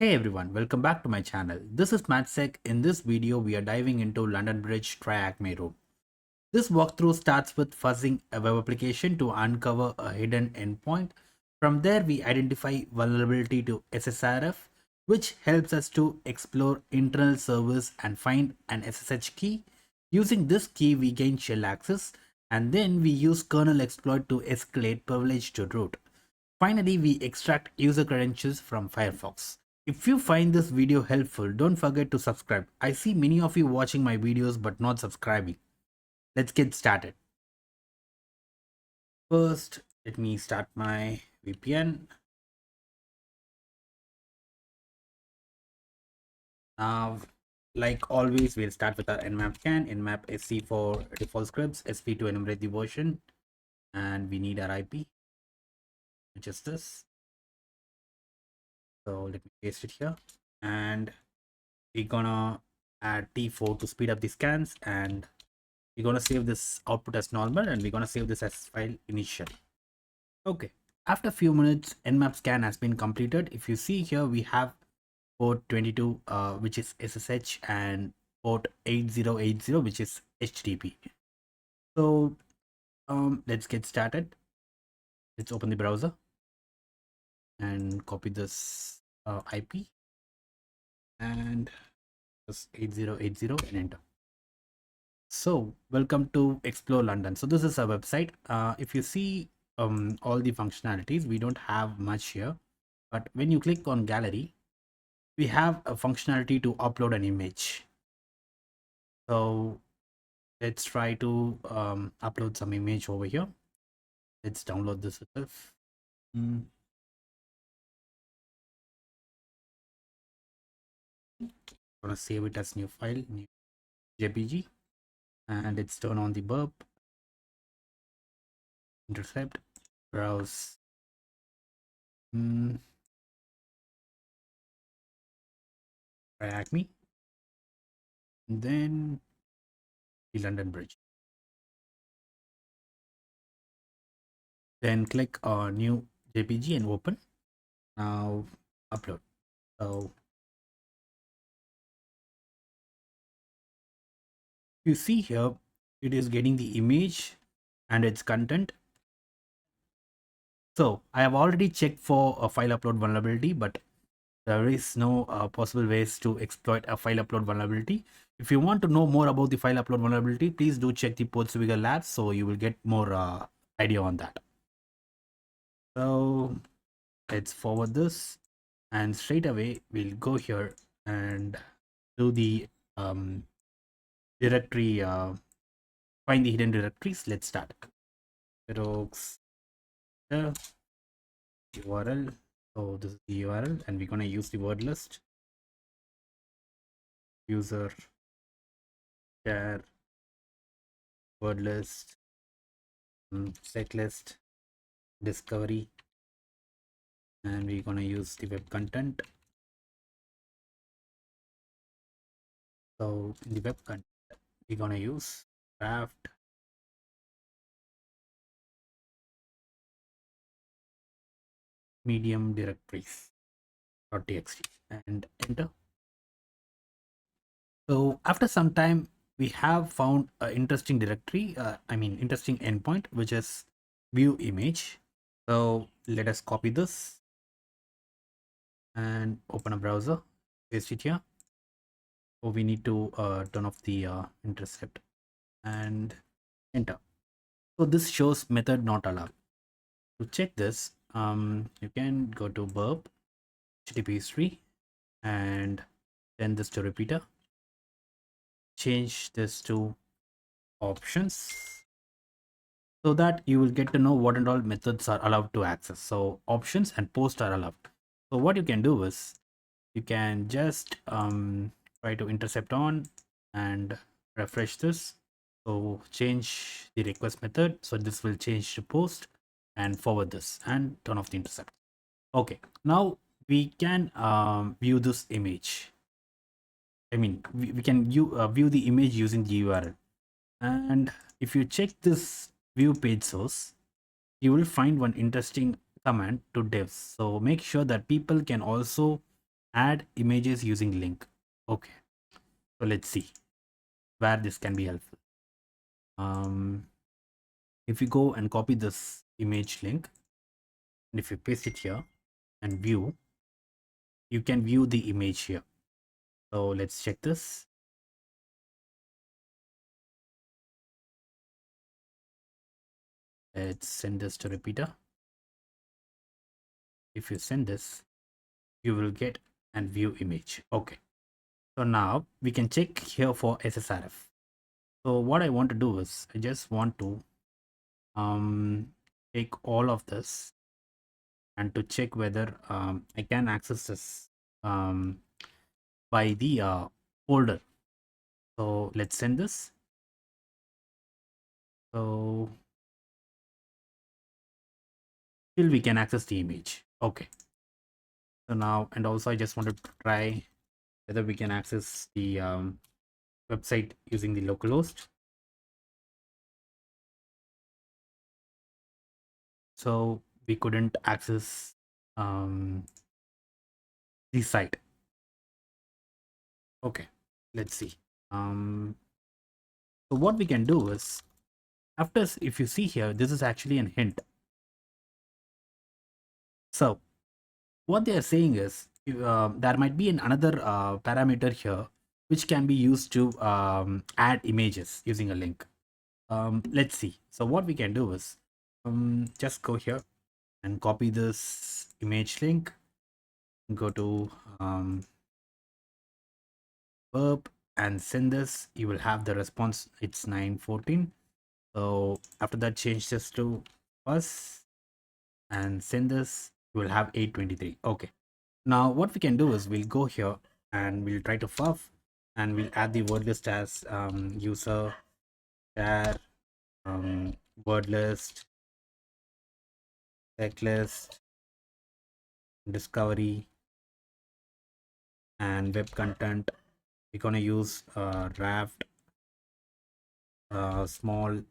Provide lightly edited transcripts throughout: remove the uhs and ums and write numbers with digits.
Hey everyone, welcome back to my channel. This is MathSec. In this video, we are diving into London Bridge TryHackMe room. This walkthrough starts with fuzzing a web application to uncover a hidden endpoint. From there, we identify vulnerability to SSRF, which helps us to explore internal servers and find an SSH key. Using this key, we gain shell access, and then we use kernel exploit to escalate privilege to root. Finally, we extract user credentials from Firefox. If you find this video helpful, don't forget to subscribe. I see many of you watching my videos but not subscribing. Let's get started. First, let me start my VPN. Now, like always, we'll start with our nmap scan. Nmap sc for default scripts, sp to enumerate the version, and we need our IP, which is this. So let me paste it here, and we're gonna add t4 to speed up the scans, and we're gonna save this output as normal, and we're gonna save this as file initial. Okay, after a few minutes, nmap scan has been completed. If you see here, we have port 22, which is SSH, and port 8080, which is HTTP. So let's get started. Let's open the browser and copy this IP and just 8080 and enter. So welcome to Explore London. So this is our website. If you see all the functionalities, we don't have much here, but when you click on gallery, we have a functionality to upload an image. So let's try to upload some image over here. Let's download this itself. Gonna save it as new file, new JPG, and let's turn on the burp, intercept, browse. TryHackMe, then the London Bridge. Then click on new JPG and open. Now upload. So you see here, it is getting the image and its content. So I have already checked for a file upload vulnerability, but there is no possible ways to exploit a file upload vulnerability. If you want to know more about the file upload vulnerability, please do check the Post-exploitation labs, so you will get more idea on that. So let's forward this, and straight away we'll go here and do the directory, find the hidden directories. Let's start. Xerox URL. So this is the URL, and we're gonna use the word list, user share word list, set list, discovery, and we're gonna use the web content. So in the web content, we're gonna use draft medium directories.txt and enter. So after some time, we have found an interesting directory, interesting endpoint, which is view image. So let us copy this and open a browser, paste it here. So we need to turn off the intercept and enter. So this shows method not allowed. To check this, you can go to burp http history and send this to repeater. Change this to options, so that you will get to know what and all methods are allowed to access. So options and post are allowed. So what you can do is you can just try to intercept on and refresh this. So change the request method, so this will change to post, and forward this and turn off the intercept. Okay, now we can view this image. We can view the image using the URL. And if you check this view page source, you will find one interesting command to devs. So make sure that people can also add images using link. Okay, so let's see where this can be helpful. If you go and copy this image link, and if you paste it here and view, you can view the image here. So let's check this. Let's send this to repeater. If you send this, you will get and view image. Okay, so now we can check here for SSRF. So what I want to do is I just want to take all of this and to check whether I can access this by the folder. So let's send this. So still we can access the image. Okay, so now, and also I just want to try whether we can access the website using the localhost. So we couldn't access the site. Okay, let's see. So what we can do is, after, if you see here, this is actually an hint. So what they are saying is there might be another parameter here which can be used to add images using a link. Let's see. So what we can do is just go here and copy this image link, go to verb and send this. You will have the response. It's 9:14. So after that, change this to us and send this. You will have 8:23. Okay, now what we can do is we'll go here and we'll try to fuff, and we'll add the word list as user share word list checklist discovery and web content. We're gonna use raft small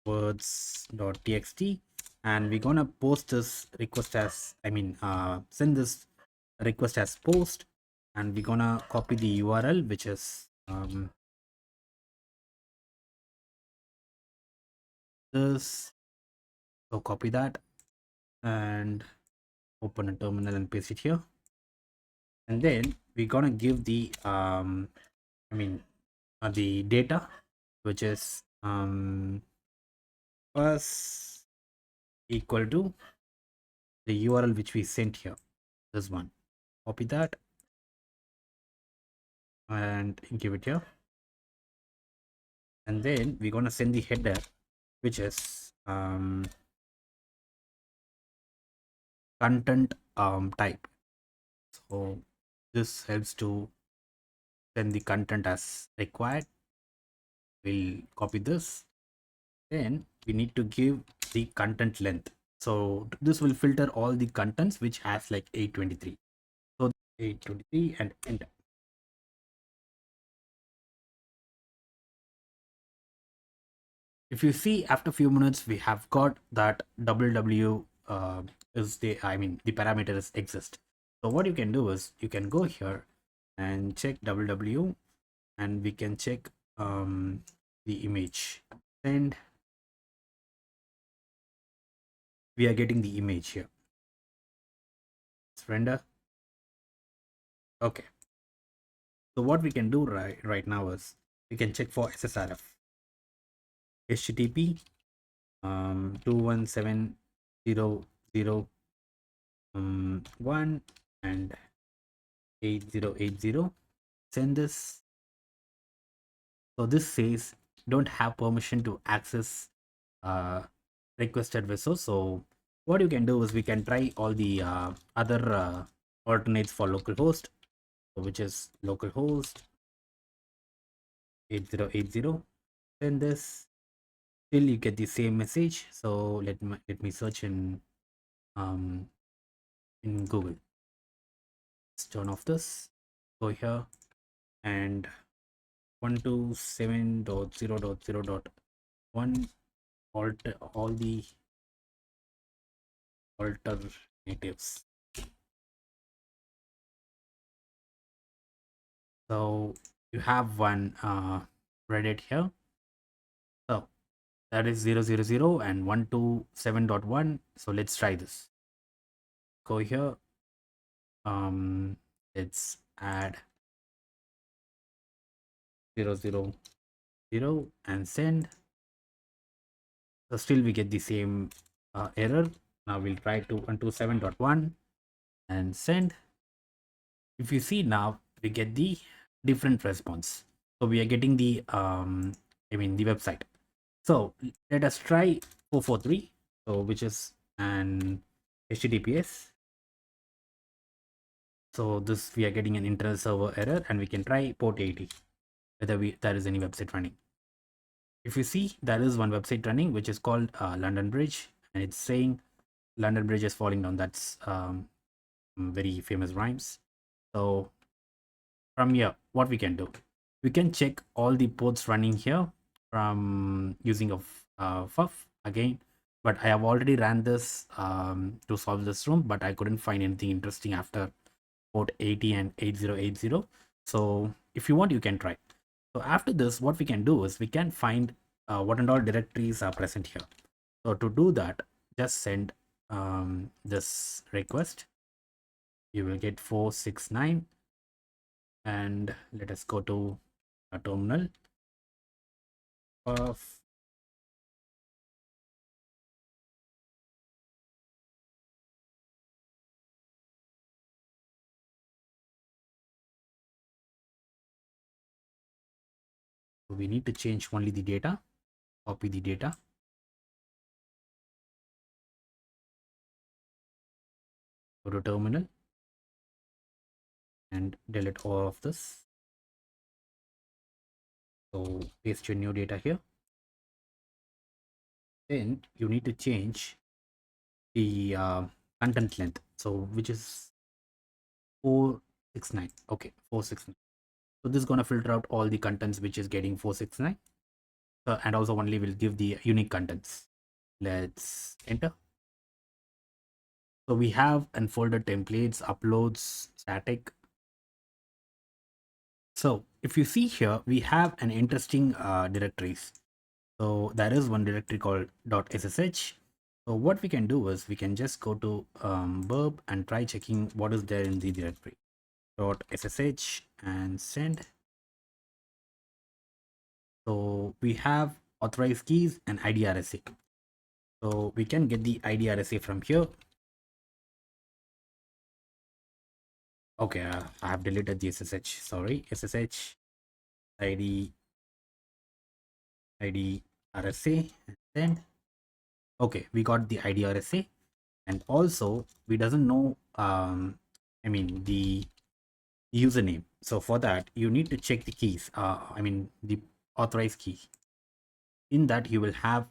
words.txt, and we're gonna post this request as send this request as post, and we're gonna copy the URL, which is this. So copy that and open a terminal and paste it here, and then we're gonna give the the data, which is first equal to the URL which we sent here, this one. Copy that and give it here, and then we're gonna send the header, which is content type. So this helps to send the content as required. We'll copy this, then we need to give the content length. So this will filter all the contents which has like 823. So 823 and enter. If you see, after a few minutes we have got that www is the the parameters exist. So what you can do is you can go here and check www, and we can check the image, and we are getting the image here. Let's render. Okay, so what we can do right now is we can check for SSRF. HTTP 217.0.0.1 and 8080. Send this. So this says don't have permission to access requested vessel. So what you can do is we can try all the other alternates for localhost, which is localhost 8080. Send this. Still you get the same message. So let me search in Google. Let's turn off this. Go here and 127.0.0.1 alter all the alternatives. So you have one Reddit here. So that is 000 and 127.1. So let's try this. Go here. Let's add 000 and send. So still we get the same error. Now we'll try to 127.1 and send. If you see now, we get the different response. So we are getting the the website. So let us try 443, so which is an HTTPS. So this we are getting an internal server error, and we can try port 80 whether there is any website running. If you see, there is one website running which is called London Bridge, and it's saying London Bridge is falling down. That's very famous rhymes. So from here, what we can do, we can check all the ports running here from using a FUF again. But I have already ran this to solve this room, but I couldn't find anything interesting after port 80 and 8080. So if you want, you can try. So after this, what we can do is we can find what and all directories are present here. So to do that, just send this request. You will get 469, and let us go to a terminal of we need to change only the data, copy the data, go to terminal and delete all of this. So paste your new data here. Then you need to change the content length, so which is 469. Okay, 469. So this is going to filter out all the contents which is getting 469, and also only will give the unique contents. Let's enter. So we have unfolded templates, uploads, static. So if you see here, we have an interesting directories. So there is one directory called .ssh. So what we can do is we can just go to verb and try checking what is there in the directory. .ssh and send. So we have authorized keys and IDRSA. So we can get the IDRSA from here. Okay, I have deleted the SSH. Sorry, SSH ID RSA and send. Okay, we got the IDRSA, and also we doesn't know the username. So for that, you need to check the keys. The authorized key. In that, you will have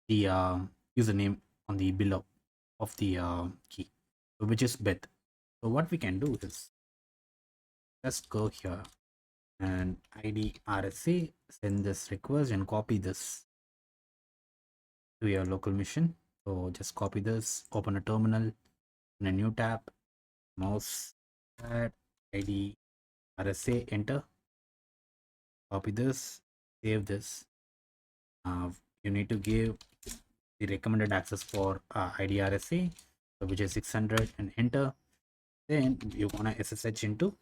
the username on the below of the key, which is Beth. So what we can do is just go here and ID RSA, send this request and copy this to your local machine. So just copy this, open a terminal in a new tab, mouse, add ID RSA, enter, copy this, save this. You need to give the recommended access for ID RSA, which is 600, and enter. Then you wanna SSH into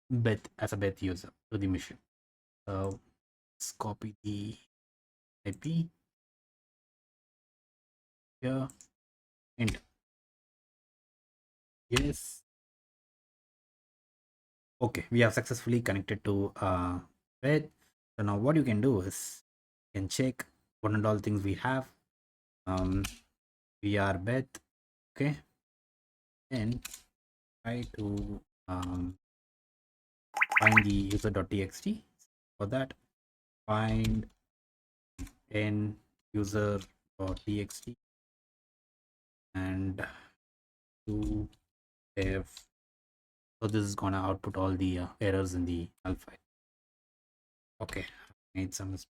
Beth as a Beth user to the machine. So let's copy the IP here, enter. Yes. Okay, we have successfully connected to Beth. So now what you can do is you can check what and all things we have. We are Beth. Okay, then try to find the user.txt. For that, find n user.txt and to f. So this is gonna output all the errors in the null file. Okay, made some mistake.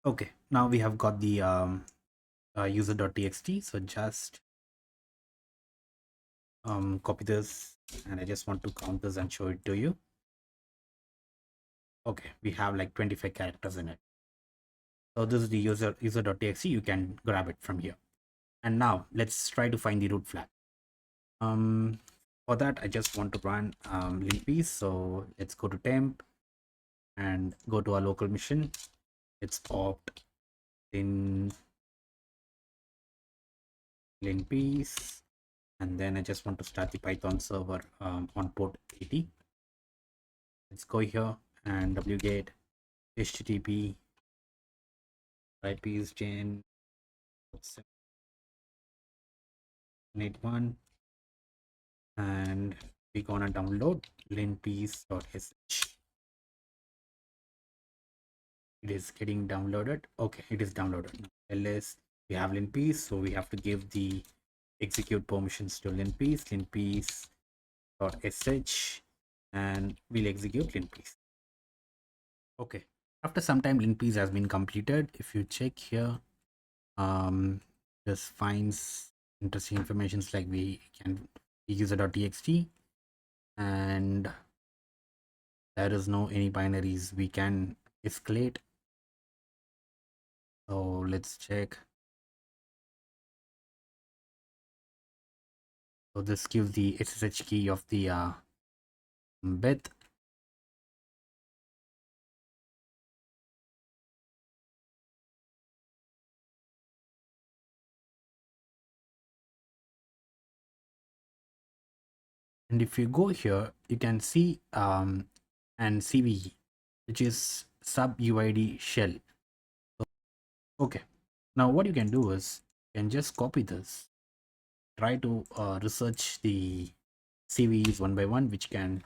Okay, now we have got the user.txt. So just copy this, and I just want to count this and show it to you. Okay, we have like 25 characters in it. So this is the user.txt. You can grab it from here. And now let's try to find the root flag. Um, for that, I just want to run linpiece. So let's go to temp and go to our local mission. It's opt in linpiece, and then I just want to start the Python server on port 80. Let's go here and wget http IPs chain 781, and we're gonna download linpiece.sh. It is getting downloaded. Okay, it is downloaded now. ls, we have linpiece, so we have to give the execute permissions to linpiece.sh, and we'll execute linpiece. Okay, after some time linpiece has been completed. If you check here, this finds interesting informations like we can user.txt, and there is no any binaries we can escalate. So let's check. So this gives the SSH key of the bit. And if you go here, you can see an CVE, which is sub UID shell. So, okay, now what you can do is you can just copy this, try to research the CVEs one by one, which can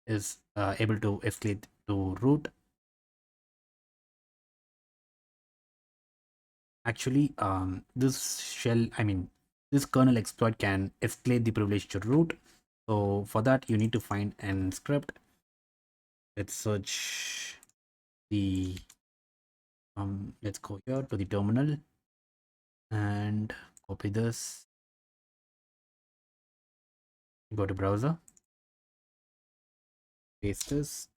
is able to escalate to root. Actually, this shell, I mean, this kernel exploit can escalate the privilege to root. So for that, you need to find an script. Let's search the let's go here to the terminal and copy this. Go to browser, paste this,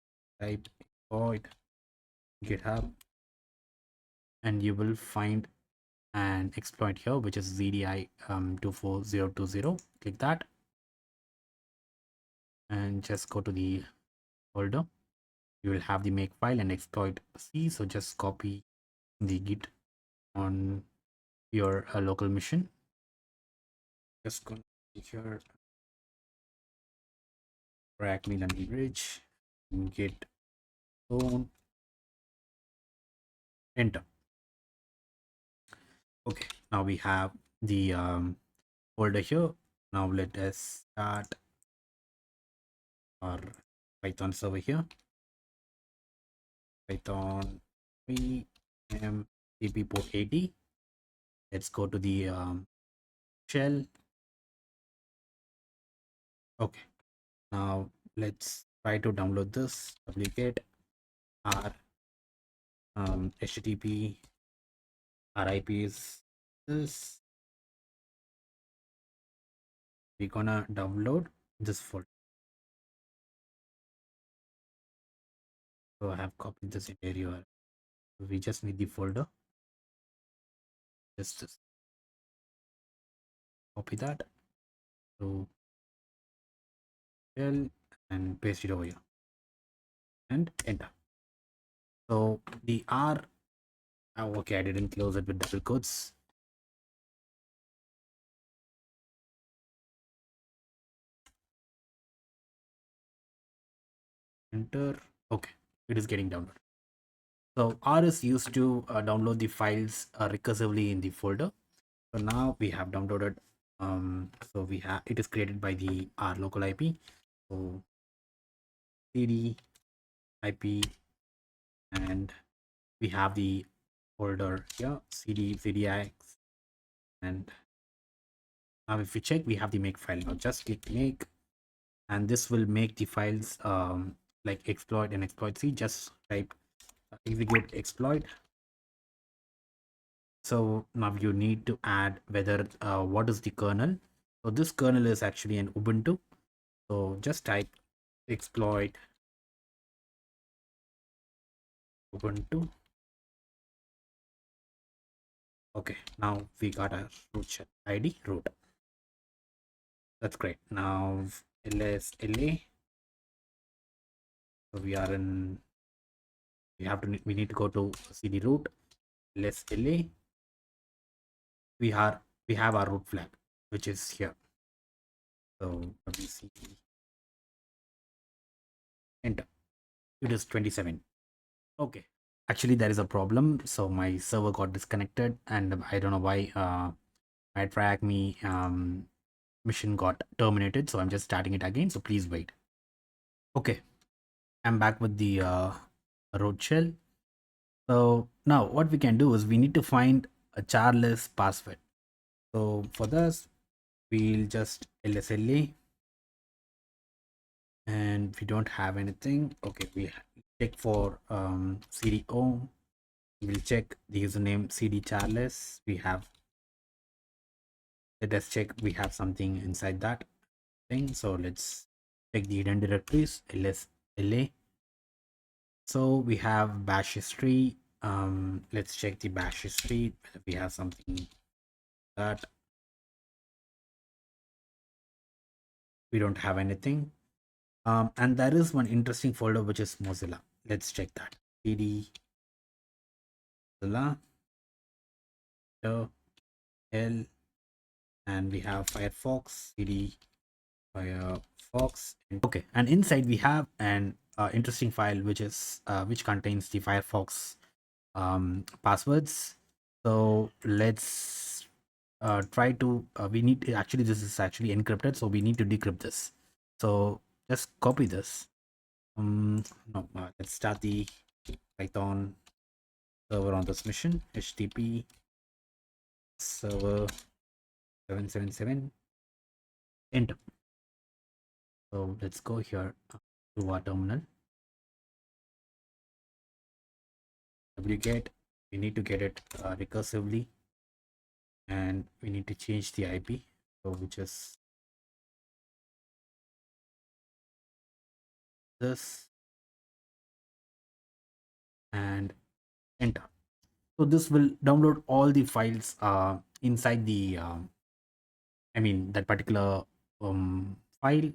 type void github, and you will find an exploit here, which is ZDI 24020. Click that and just go to the folder. You will have the make file and exploit C. So just copy the git on your local machine. Just go here, TryHackMe language, git clone, enter. Okay, now we have the folder here. Now let us start our Python server here. Python 3 mdp port 80. Let's go to the shell. Okay, now let's try to download this. Wget our http RIP is this. We're gonna download this folder. So I have copied this entire URL. We just need the folder. Just copy that to shell and paste it over here and enter. So the R, oh, okay, I didn't close it with double quotes. Enter. Okay, it is getting downloaded. So R is used to download the files recursively in the folder. So now we have downloaded. So we have, it is created by the R local IP. So cd IP, and we have the folder here, cd cdix, and now if we check, we have the make file. Now just click make, and this will make the files like exploit and exploit C. Just type execute exploit So now you need to add whether what is the kernel. So this kernel is actually an Ubuntu. So just type exploit Ubuntu. Okay, now we got a root shell ID root. That's great. Now LSLA. So we need to go to cd root LSLA. We have our root flag, which is here. So let me see. Enter. It is 27. Okay. Actually, there is a problem. So my server got disconnected, and I don't know why. My TryHackMe mission got terminated. So I'm just starting it again. So please wait. Okay, I'm back with the root shell. So now what we can do is we need to find a charless password. So for this, we'll just LSLA, and we don't have anything. Okay, we check for CDO. We'll check the username cd charless. We have, let us check, we have something inside that thing. So let's check the hidden directories LSLA. So we have bash history. Let's check the bash history. We have something that we don't have anything. And there is one interesting folder which is Mozilla. Let's check that. cd Mozilla L, and we have Firefox cd Firefox. Okay, and inside we have an interesting file which is which contains the Firefox passwords. So let's try to we need to, actually this is actually encrypted, so we need to decrypt this. So just copy this. No, let's start the Python server on this mission. HTTP server 777, enter. So let's go here to our terminal. Wget, we need to get it recursively, and we need to change the IP, so which is this, and enter. So this will download all the files inside the I mean that particular file.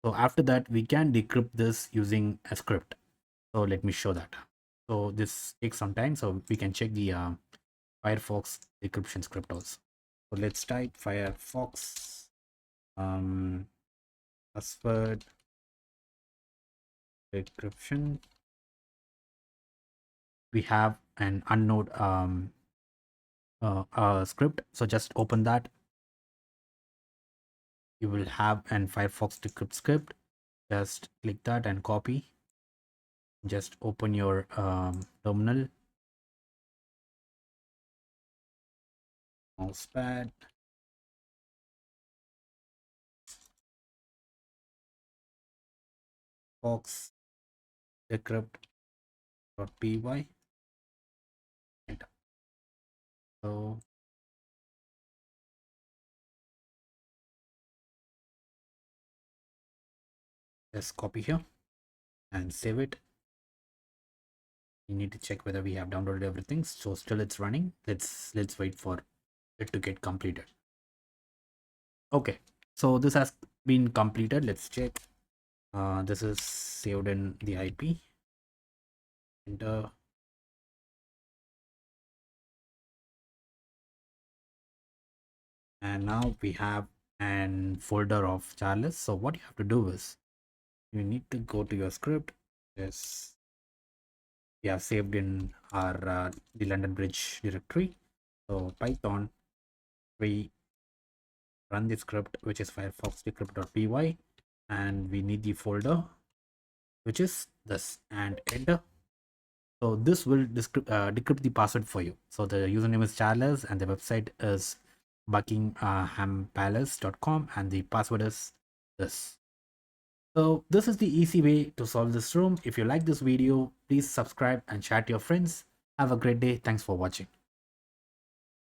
So after that we can decrypt this using a script. So let me show that. So this takes some time, so we can check the Firefox decryption script also. So let's type Firefox password decryption. We have an unknown script, so just open that. You will have an Firefox decrypt script. Just click that and copy. Just open your terminal, mousepad, fox decrypt.py, enter. So just copy here and save it. You need to check whether we have downloaded everything. So still it's running. Let's wait for it to get completed. Okay, so this has been completed. Let's check. This is saved in the IP. Enter. And now we have an folder of charless. So what you have to do is you need to go to your script. Yes, we have saved in our the London Bridge directory. So Python, we run the script which is Firefox decrypt.py, and we need the folder which is this, and enter. So this will decrypt the password for you. So the username is Charles and the website is buckinghampalace.com, and the password is this. So this is the easy way to solve this room. If you like this video, please subscribe and chat to your friends. Have a great day. Thanks for watching.